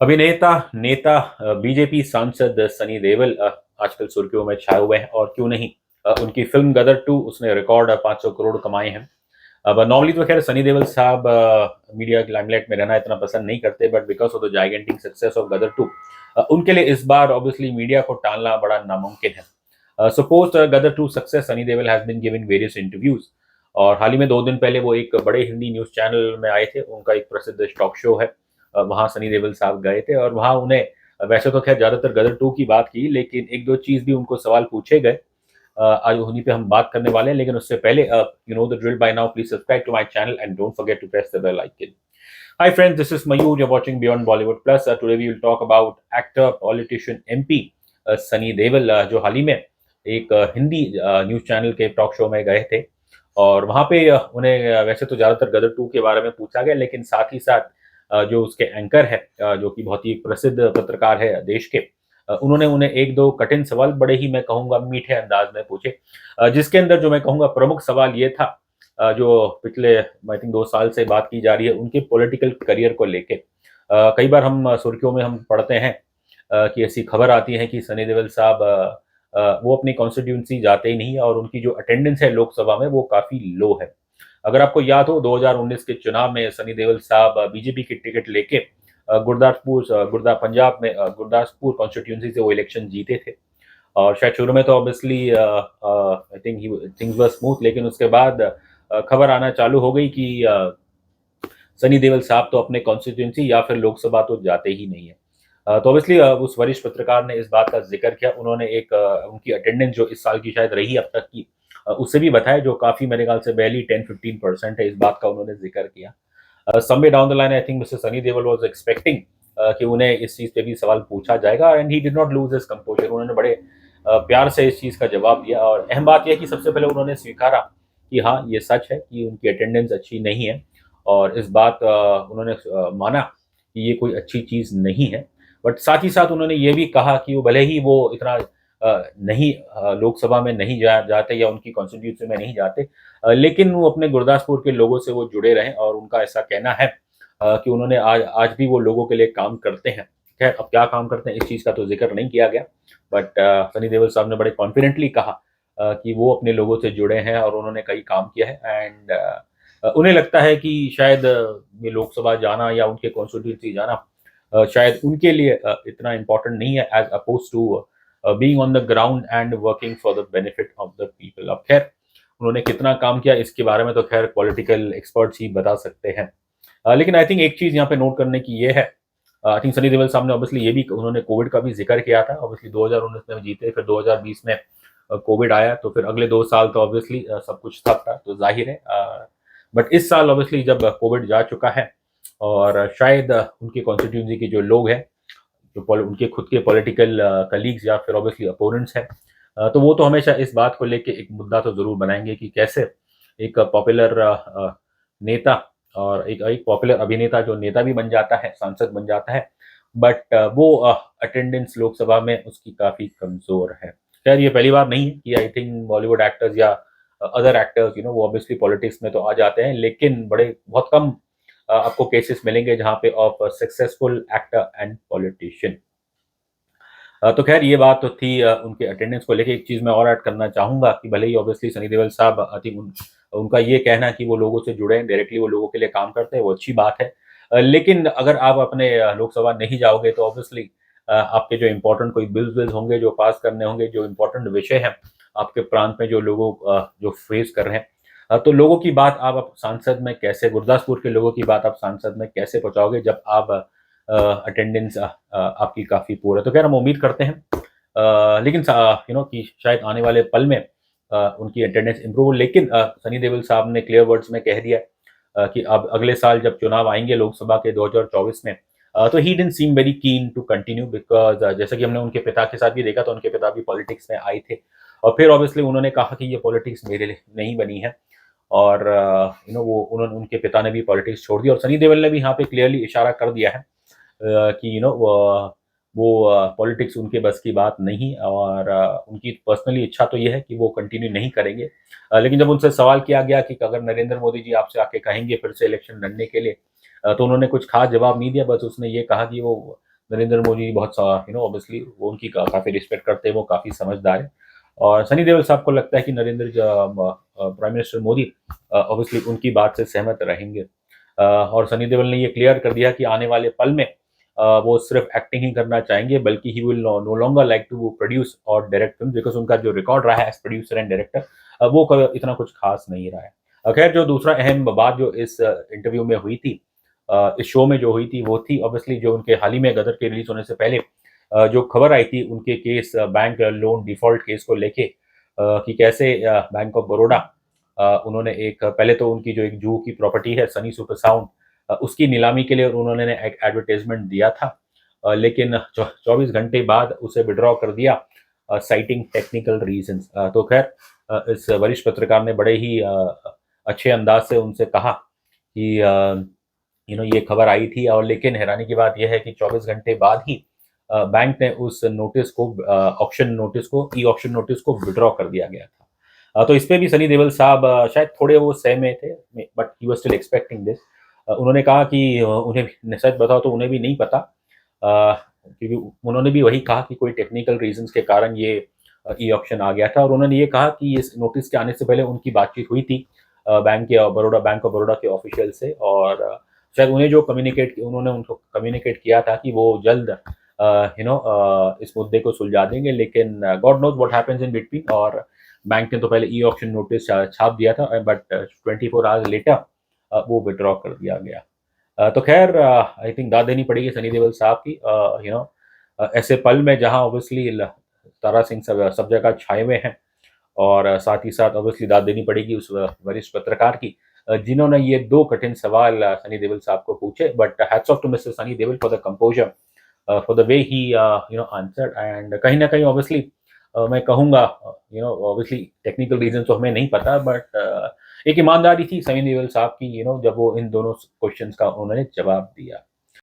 अभिनेता नेता बीजेपी सांसद सनी देओल आजकल सुर्खियों में छाए हुए हैं और क्यों नहीं। उनकी फिल्म गदर 2 उसने रिकॉर्ड 500 करोड़ कमाए हैं। अब नॉर्मली तो खैर सनी देओल साहब मीडिया की लाइमलाइट में रहना इतना पसंद नहीं करते, but because of the gigantic success of Gadar 2 उनके लिए इस बार ऑब्वियसली मीडिया को टालना बड़ा नामुमकिन है। Suppose Gadar 2 success, Sunny Deol has been giving various interviews. और हाल ही में 2 दिन पहले वो एक बड़े हिंदी न्यूज चैनल में आए थे। उनका एक प्रसिद्ध टॉक शो है, वहाँ सनी देओल साहब गए थे और वहाँ उन्हें वैसे तो खैर ज़्यादातर गदर 2 की बात की, लेकिन 1-2 चीज़ भी उनको सवाल पूछे गए। आज उन्हीं पे हम बात करने वाले हैं, लेकिन उससे पहले you know the drill by now, please subscribe to my channel and don't forget to press the bell icon. Hi friends, this is Mayur. You're watching Beyond Bollywood Plus. Today we will talk about actor, politician, MP Sunny Deol, जो हाल ही में एक Hindi news channel के talk show में गए थे। और वहाँ पे उन्हें वैसे तो ज़्यादातर गदर 2 के बारे में पूछा गया, लेकिन साथ ही साथ जो उसके एंकर है, जो कि बहुत ही एक प्रसिद्ध पत्रकार है देश के, उन्होंने उन्हें 1-2 कठिन सवाल बड़े ही मैं कहूँगा मीठे अंदाज में पूछे। जिसके अंदर जो मैं कहूँगा प्रमुख सवाल ये था, जो पिछले आई थिंक 2 साल से बात की जा रही है उनके पॉलिटिकल करियर को लेके। कई बार हम सुर्खियों में हम पढ़ते हैं कि ऐसी खबर आती है कि सनी देओल साहब वो अपनी कॉन्स्टिट्यूंसी जाते ही नहीं है और उनकी जो अटेंडेंस है लोकसभा में वो काफ़ी लो है। अगर आपको याद हो 2019 के चुनाव में सनी देओल साहब बीजेपी की टिकट लेके पंजाब में गुरदासपुर कॉन्स्टिट्यूंसी से वो इलेक्शन जीते थे। और शायद शुरू में तो obviously I think things were smooth, लेकिन उसके बाद खबर आना चालू हो गई कि सनी देओल साहब तो अपने कॉन्स्टिट्यूंसी या फिर लोकसभा तो जाते ही नहीं है। तो ऑब्वियसली उस वरिष्ठ पत्रकार ने इस बात का जिक्र किया। उन्होंने एक उनकी अटेंडेंस जो इस साल की शायद रही अब तक की, उससे भी बताया, जो काफ़ी मेरे ख्याल से barely 10-15% है। इस बात का उन्होंने जिक्र किया। Somewhere down the line I think mister Sunny Deol was expecting कि उन्हें इस चीज़ पे भी सवाल पूछा जाएगा, and he did not lose his composer. उन्होंने बड़े प्यार से इस चीज़ का जवाब दिया। और अहम बात यह है कि सबसे पहले उन्होंने स्वीकारा कि हाँ, ये सच है कि उनकी अटेंडेंस अच्छी नहीं है। और इस बात उन्होंने माना कि ये कोई अच्छी चीज़ नहीं है। बट साथ ही साथ उन्होंने ये भी कहा कि वो भले ही वो इतना नहीं लोकसभा में नहीं जाते या उनकी कॉन्स्टिट्यूंसी में नहीं जाते, लेकिन वो अपने गुरदासपुर के लोगों से वो जुड़े रहें। और उनका ऐसा कहना है कि उन्होंने आज आज भी वो लोगों के लिए काम करते हैं। खैर, अब क्या काम करते हैं इस चीज़ का तो जिक्र नहीं किया गया, बट सनी देओल साहब ने बड़े कॉन्फिडेंटली कहा कि वो अपने लोगों से जुड़े हैं और उन्होंने कई काम किया है। एंड उन्हें लगता है कि शायद ये लोकसभा जाना या उनके कॉन्स्टिट्यूंसी जाना शायद उनके लिए इतना इम्पोर्टेंट नहीं है, as opposed to being on the ground and working for the benefit of the people. अब खैर, उन्होंने कितना काम किया इसके बारे में तो खैर पॉलिटिकल एक्सपर्ट्स ही बता सकते हैं। लेकिन आई थिंक एक चीज़ यहाँ पे नोट करने की ये है, आई थिंक सनी देओल साहब ने ऑब्वियसली ये भी उन्होंने कोविड का भी जिक्र किया था। ऑब्वियसली 2019 में जीते, फिर 2020 में कोविड आया, तो फिर अगले 2 साल तो ऑब्वियसली सब कुछ ठप था, तो जाहिर है। बट इस साल ऑब्वियसली जब कोविड जा चुका है और शायद उनकी कॉन्स्टिट्यूंसी के जो लोग हैं, जो उनके खुद के पॉलिटिकल कलीग्स या फिर ऑब्वियसली अपोनेंट्स हैं, तो वो तो हमेशा इस बात को लेके एक मुद्दा तो ज़रूर बनाएंगे कि कैसे एक पॉपुलर नेता और एक पॉपुलर अभिनेता जो नेता भी बन जाता है, सांसद बन जाता है, बट वो अटेंडेंस लोकसभा में उसकी काफ़ी कमज़ोर है। खैर, ये पहली बार नहीं है कि आई थिंक बॉलीवुड एक्टर्स या अदर एक्टर्स वो ऑब्वियसली पॉलिटिक्स में तो आ जाते हैं, लेकिन बड़े बहुत कम आपको केसेस मिलेंगे जहाँ पे of successful actor and politician. तो खैर, ये बात तो थी उनके अटेंडेंस को लेके। एक चीज़ मैं और ऐड करना चाहूँगा कि भले ही ऑब्वियसली सनी देओल साहब आई थिंक उनका ये कहना कि वो लोगों से जुड़े हैं, डायरेक्टली वो लोगों के लिए काम करते हैं, वो अच्छी बात है। लेकिन अगर आप अपने लोकसभा नहीं जाओगे तो ऑब्वियसली आपके जो इम्पोर्टेंट कोई बिल्स विल्स होंगे जो पास करने होंगे, जो इम्पोर्टेंट विषय हैं आपके प्रांत में, जो लोगों जो फेस कर रहे हैं, तो लोगों की बात आप सांसद में कैसे, गुरदासपुर के लोगों की बात आप सांसद में कैसे पहुँचाओगे जब आप अटेंडेंस आपकी काफ़ी पुअर है। तो खैर, हम उम्मीद करते हैं लेकिन कि शायद आने वाले पल में उनकी अटेंडेंस इम्प्रूव हो। लेकिन सनी देओल साहब ने क्लियर वर्ड्स में कह दिया कि अब अगले साल जब चुनाव आएंगे लोकसभा के 2024 में, तो he didn't seem very keen to continue, because जैसा कि हमने उनके पिता के साथ भी देखा, तो उनके पिता भी पॉलिटिक्स में आए थे और फिर ऑब्वियसली उन्होंने कहा कि ये पॉलिटिक्स मेरे लिए नहीं बनी है। और वो उन्होंने उनके पिता ने भी पॉलिटिक्स छोड़ दी और सनी देओल ने भी यहाँ पे क्लियरली इशारा कर दिया है कि वो पॉलिटिक्स उनके बस की बात नहीं। और उनकी पर्सनली इच्छा तो ये है कि वो कंटिन्यू नहीं करेंगे। लेकिन जब उनसे सवाल किया गया कि अगर नरेंद्र मोदी जी आपसे आके कहेंगे फिर से इलेक्शन लड़ने के लिए, तो उन्होंने कुछ खास जवाब नहीं दिया। बस उसने ये कहा कि वो नरेंद्र मोदी बहुत ऑब्वियसली वो उनकी काफ़ी रिस्पेक्ट करते हैं, वो काफ़ी समझदार है। और सनी देओल साहब को लगता है कि प्राइम मिनिस्टर मोदी ऑब्वियसली उनकी बात से सहमत रहेंगे। और सनी देओल ने ये क्लियर कर दिया कि आने वाले पल में वो सिर्फ एक्टिंग ही करना चाहेंगे, बल्कि he will no longer like to produce और डायरेक्ट फिल्म, बिकॉज उनका जो रिकॉर्ड रहा है एज प्रोड्यूसर एंड डायरेक्टर वो इतना कुछ खास नहीं रहा है। खैर, जो दूसरा अहम बात जो इस इंटरव्यू में हुई थी, इस शो में जो हुई थी, वो थी ऑब्वियसली जो उनके हाल ही में गदर के रिलीज होने से पहले जो खबर आई थी उनके case, bank loan default case को लेके, कि कैसे बैंक ऑफ बड़ौदा उन्होंने एक, पहले तो उनकी जो एक जूहू की प्रॉपर्टी है सनी सुपर साउंड, उसकी नीलामी के लिए उन्होंने एक एडवर्टाइजमेंट दिया था, लेकिन 24 घंटे बाद उसे विड्रॉ कर दिया, साइटिंग टेक्निकल रीजंस। तो खैर, इस वरिष्ठ पत्रकार ने बड़े ही अच्छे अंदाज से उनसे कहा कि ये खबर आई थी, और लेकिन हैरानी की बात यह है कि 24 घंटे बाद ही बैंक ने उस नोटिस को, ई ऑक्शन नोटिस को विड्रॉ कर दिया गया था। तो इस पे भी सनी देओल साहब शायद थोड़े वो सहमे थे, but he was still expecting this. उन्होंने कहा कि उन्हें सच बताओ तो उन्हें भी नहीं पता, क्योंकि उन्होंने भी वही कहा कि कोई टेक्निकल रीजंस के कारण ये ई ऑक्शन आ गया था, और उन्होंने ये कहा कि इस नोटिस के आने से पहले उनकी बातचीत हुई थी बैंक ऑफ बड़ौदा के ऑफिशियल से, और शायद उन्होंने उनको कम्युनिकेट किया था कि वो जल्द इस मुद्दे को सुलझा देंगे, लेकिन God knows what happens in between. और बैंक ने तो पहले ई ऑक्शन नोटिस छाप दिया था, बट 24 आवर्स लेटर वो विड्रॉ कर दिया गया। तो खैर, आई थिंक दाद देनी पड़ेगी सनी देओल साहब की, ऐसे पल में जहां ऑब्वियसली तारा सिंह सब जगह छाए हुए हैं, और साथ ही साथ ऑब्वियसली दाद देनी पड़ेगी उस वरिष्ठ पत्रकार की, जिन्होंने ये दो कठिन सवाल सनी देओल साहब को पूछे। But hats off to mister Sunny Deol for the composure, for the way he answered. And कहीं ना कहीं ऑब्वियसली मैं कहूँगा, ऑब्वियसली टेक्निकल रीजन तो हमें नहीं पता, बट एक ईमानदारी थी सनी देओल साहब की, जब वो इन दोनों क्वेश्चंस का उन्होंने जवाब दिया।